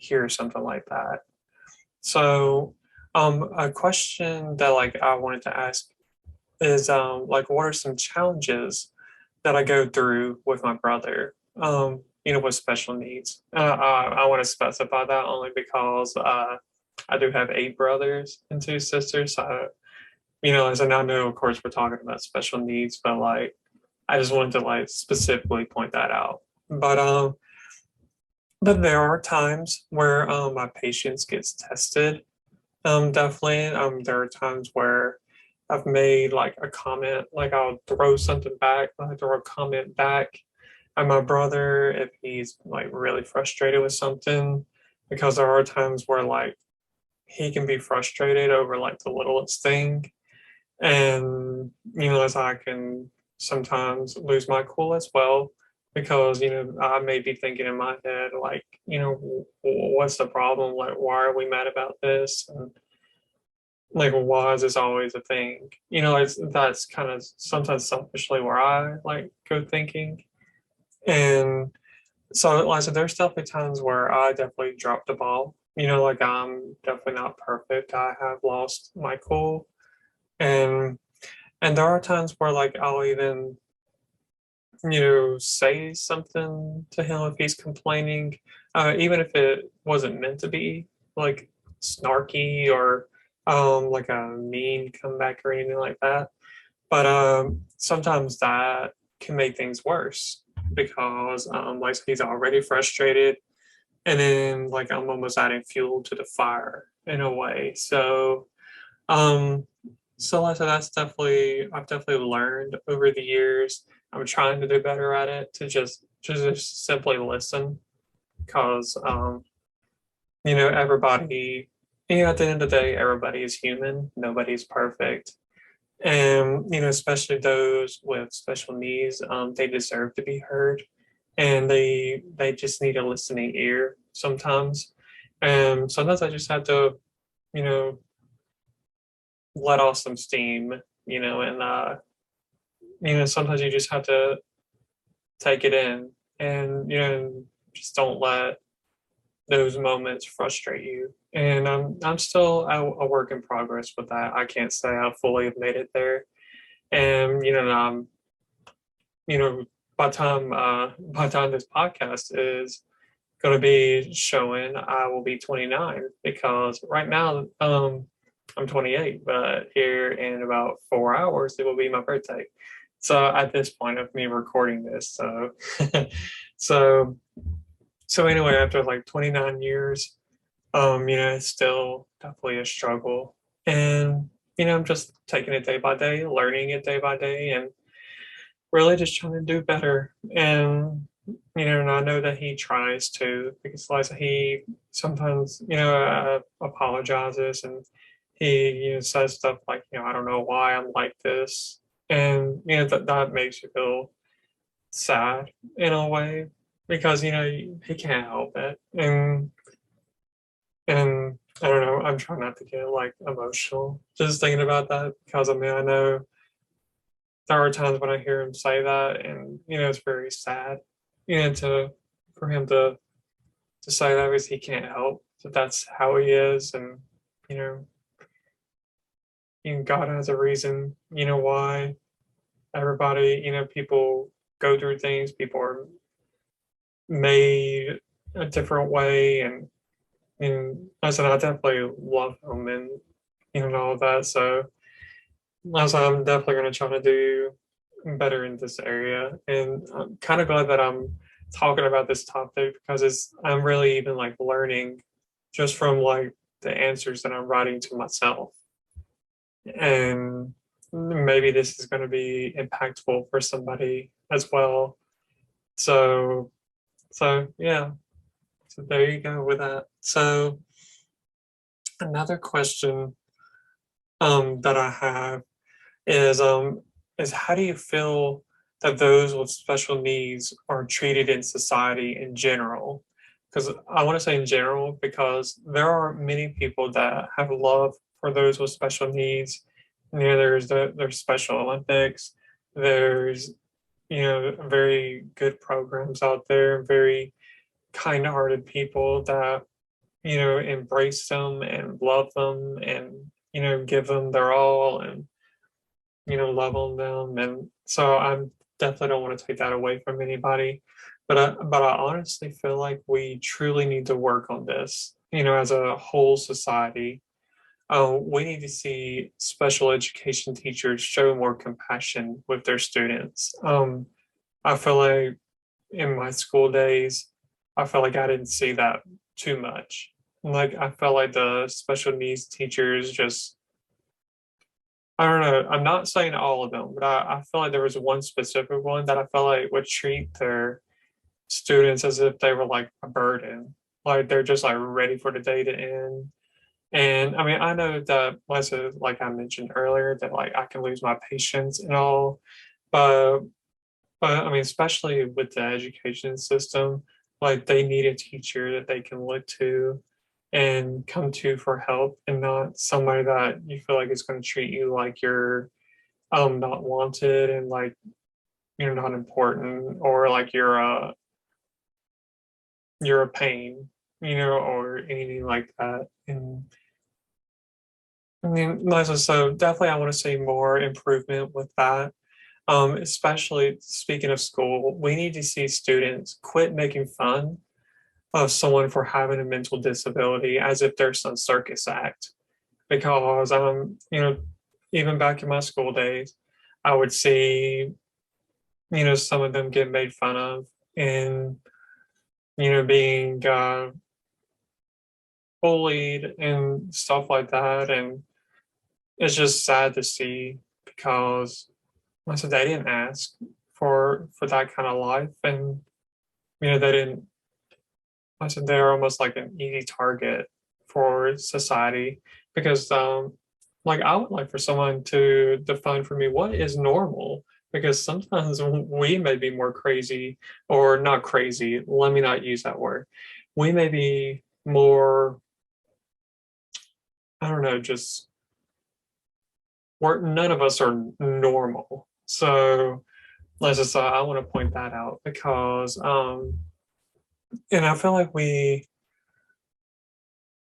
hear something like that. So, a question that like I wanted to ask is like what are some challenges that I go through with my brother, with special needs. I want to specify that only because I do have eight brothers and two sisters. So, as I now know, of course, we're talking about special needs, but like, I just wanted to like specifically point that out. But there are times where my patience gets tested. Definitely. There are times where I've made like a comment, like I'll throw something back, I throw a comment back at my brother if he's like really frustrated with something, because there are times where like he can be frustrated over like the littlest thing, and as I can sometimes lose my cool as well, because I may be thinking in my head like, what's the problem, like why are we mad about this, and like why is this always a thing, that's kind of sometimes selfishly where I like go thinking. And so like, so there's definitely times where I definitely drop the ball, like I'm definitely not perfect, I have lost my cool. And and there are times where like I'll even say something to him if he's complaining, even if it wasn't meant to be like snarky or like a mean comeback or anything like that. But sometimes that can make things worse because like he's already frustrated, and then like I'm almost adding fuel to the fire in a way. Um, so like, so that's definitely I've definitely learned over the years. I'm trying to do better at it to just simply listen, because everybody, at the end of the day everybody is human, nobody's perfect. And especially those with special needs, they deserve to be heard, and they just need a listening ear sometimes. And sometimes I just have to, you know, let off some steam, and sometimes you just have to take it in, and just don't let those moments frustrate you. And I'm still a work in progress with that. I can't say I fully have made it there. And you know, by the time this podcast is going to be showing, I will be 29, because right now I'm 28, but here in about 4 hours it will be my birthday. So at this point of me recording this, so so anyway, after like 29 years, it's still definitely a struggle, and I'm just taking it day by day, learning it day by day, and really just trying to do better. And I know that he tries to, because like he sometimes, apologizes, and he, says stuff like, I don't know why I'm like this. And, that makes you feel sad in a way, because, he can't help it. And I don't know, I'm trying not to get like emotional just thinking about that, because I mean, I know there are times when I hear him say that, and it's very sad, to for him to say that, because he can't help that that's how he is. And you know, God has a reason, why everybody, people go through things. People are made a different way, and I said I definitely love him, and all of that. So I said I'm definitely going to try to do better in this area. And I'm kind of glad that I'm talking about this topic, because I'm really even like learning just from like the answers that I'm writing to myself. And maybe this is going to be impactful for somebody as well. So, so yeah. So there you go with that. So another question that I have is how do you feel that those with special needs are treated in society in general? Because I want to say in general, because there are many people that have love for those with special needs. There's Special Olympics. There's very good programs out there, very kind-hearted people that embrace them and love them and, give them their all and, love on them. And so I definitely don't want to take that away from anybody. But I honestly feel like we truly need to work on this, as a whole society. We need to see special education teachers show more compassion with their students. I feel like in my school days, I felt like I didn't see that too much. Like I felt like the special needs teachers just, I don't know. I'm not saying all of them, but I feel like there was one specific one that I felt like would treat their students as if they were like a burden. Like they're just like ready for the day to end. And I mean, I know that like I mentioned earlier, that like I can lose my patience and all, but I mean, especially with the education system, like they need a teacher that they can look to and come to for help, and not somebody that you feel like is going to treat you like you're not wanted and like you're not important, or like you're a pain, or anything like that. And I mean, Liza, so definitely I want to see more improvement with that. Especially speaking of school, we need to see students quit making fun of someone for having a mental disability as if they're some circus act. Because even back in my school days, I would see, some of them get made fun of and, being bullied and stuff like that. And it's just sad to see because I said they didn't ask for that kind of life, and they didn't. I said they're almost like an easy target for society because, like, I would like for someone to define for me what is normal, because sometimes we may be more crazy, or not crazy. Let me not use that word. We may be more, I don't know, just we're none of us are normal. So let's just I want to point that out because and I feel like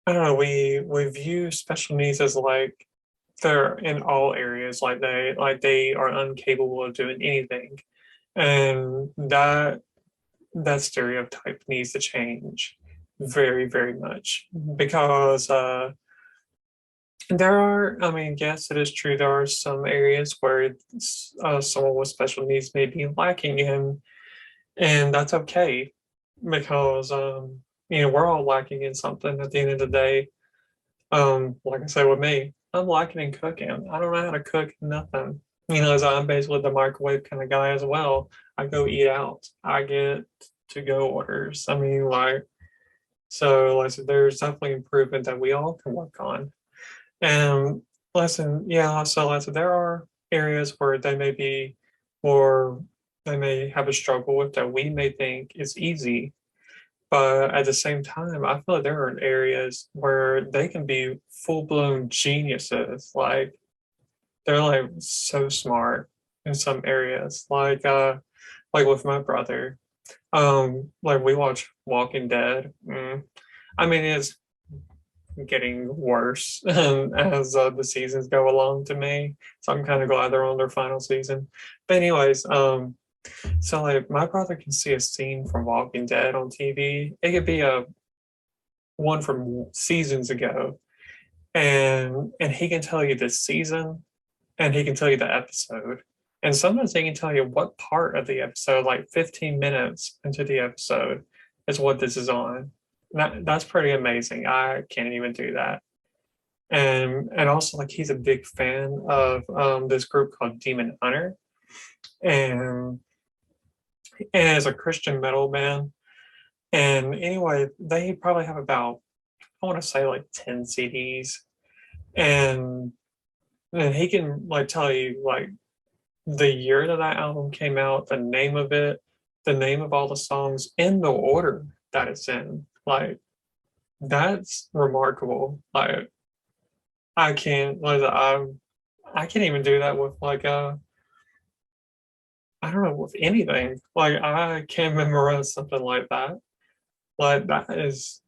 I don't know, we view special needs as like they're in all areas, like they are incapable of doing anything. And that stereotype needs to change very, very much, because there are, I mean, yes, it is true. There are some areas where someone with special needs may be lacking in, and that's okay because, we're all lacking in something at the end of the day. Like I said, with me, I'm lacking in cooking. I don't know how to cook nothing. As I'm basically the microwave kind of guy as well. I go eat out. I get to go orders. I mean, so like I said, there's definitely improvement that we all can work on. And listen, yeah, so like I said, there are areas where they may be more, they may have a struggle with that we may think is easy, but at the same time, I feel like there are areas where they can be full blown geniuses. Like they're like so smart in some areas. Like with my brother. Like we watch Walking Dead. I mean, it's getting worse as the seasons go along to me. So I'm kind of glad they're on their final season. But anyways, so like my brother can see a scene from Walking Dead on TV. It could be a one from seasons ago, and he can tell you the season, and he can tell you the episode. And sometimes he can tell you what part of the episode, like 15 minutes into the episode, is what this is on. That's pretty amazing. I can't even do that. And also like he's a big fan of this group called Demon Hunter, and it's a Christian metal band. And anyway, they probably have about, I want to say like 10 CDs. And he can like tell you like the year that that album came out, the name of it, the name of all the songs in the order that it's in. Like that's remarkable. Like I can't like I can't even do that with like I don't know, with anything. Like I can't memorize something like that. Like that is